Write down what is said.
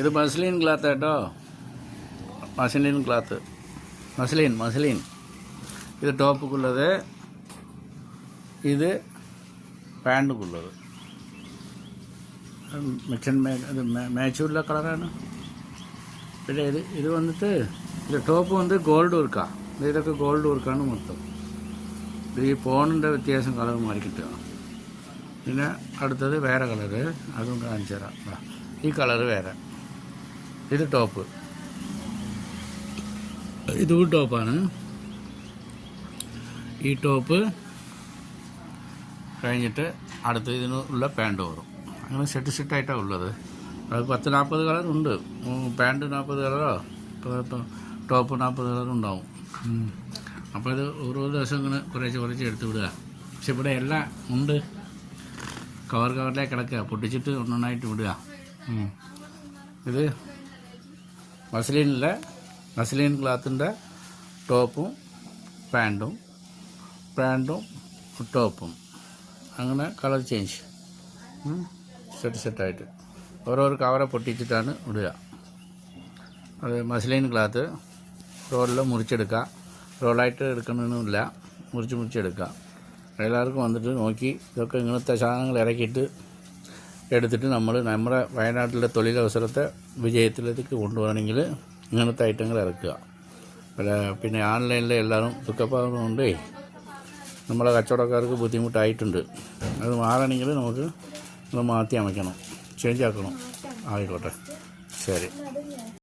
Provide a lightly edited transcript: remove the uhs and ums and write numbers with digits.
ഇത് മസ്ലിൻ ക്ലാത്ത് കേട്ടോ, muslin ക്ലാത്ത്, muslin. ഇത് ടോപ്പുക്കുള്ളത്, ഇത് പാൻറ്റുക്കുള്ളത്. മിക്സൺ ഇത് മാച്ചുള്ള കളറാണ്. പിന്നെ ഇത് വന്നിട്ട് ഇത് ടോപ്പ് വന്ന് ഗോൾഡ് വർക്കാ. ഇതൊക്കെ ഗോൾഡ് വർക്കാണ് മൊത്തം. ഇത് ഈ ഫോണിൻ്റെ വ്യത്യാസം കളർ മാറിക്കിട്ടുക. പിന്നെ അടുത്തത് വേറെ കളറ്, അതും കാണിച്ചു തരാം. ഈ കളറ് വേറെ. ഇത് ടോപ്പ്, ഇതും ടോപ്പാണ്. ഈ ടോപ്പ് കഴിഞ്ഞിട്ട് അടുത്ത് ഇതിനുള്ള പാൻറ്റ് വരും. അങ്ങനെ സെറ്റായിട്ടാണ് ഉള്ളത്. അത് 10-40 കളറുണ്ട്. പാൻറ്റ് 40 കളറോ ടോപ്പ് 40 കളറുണ്ടാവും. അപ്പോൾ ഇത് ഓരോ ദിവസം ഇങ്ങനെ കുറച്ച് എടുത്ത് വിടുക. പക്ഷെ ഇവിടെ എല്ലാം ഉണ്ട്, കവറിലേക്ക് കിടക്കുക, പൊട്ടിച്ചിട്ട് ഒന്നൊന്നായിട്ട് വിടുക. ഇത് മസ്ലിൻ ക്ലാത്തിൻ്റെ ടോപ്പും പാൻറ്റും ടോപ്പും അങ്ങനെ കളർ ചേഞ്ച് സെറ്റായിട്ട് ഓരോരോ കവറെ പൊട്ടിച്ചിട്ടാണ് ഇടുക. അത് മസ്ലിൻ ക്ലാത്ത് റോളിൽ മുറിച്ചെടുക്കുക. റോളായിട്ട് എടുക്കണമെന്നില്ല, മുറിച്ചെടുക്കുക. എല്ലാവർക്കും വന്നിട്ട് നോക്കി ഇതൊക്കെ ഇങ്ങനത്തെ സാധനങ്ങൾ ഇറക്കിയിട്ട് എടുത്തിട്ട് നമ്മുടെ വയനാട്ടിലെ തൊഴിലവസരത്തെ വിജയത്തിലേക്ക് കൊണ്ടുപോകണമെങ്കിൽ ഇങ്ങനത്തെ ഐറ്റങ്ങൾ ഇറക്കുക. പിന്നെ ഓൺലൈനിൽ എല്ലാവരും ദുഃഖപ്പാകുന്നതുകൊണ്ടേ നമ്മളെ കച്ചവടക്കാർക്ക് ബുദ്ധിമുട്ടായിട്ടുണ്ട്. അത് മാറണമെങ്കിൽ നമുക്ക് മാറ്റി அமைക്കണം, ചേഞ്ച് ആക്കണം. ആയിക്കോട്ടെ, ശരി.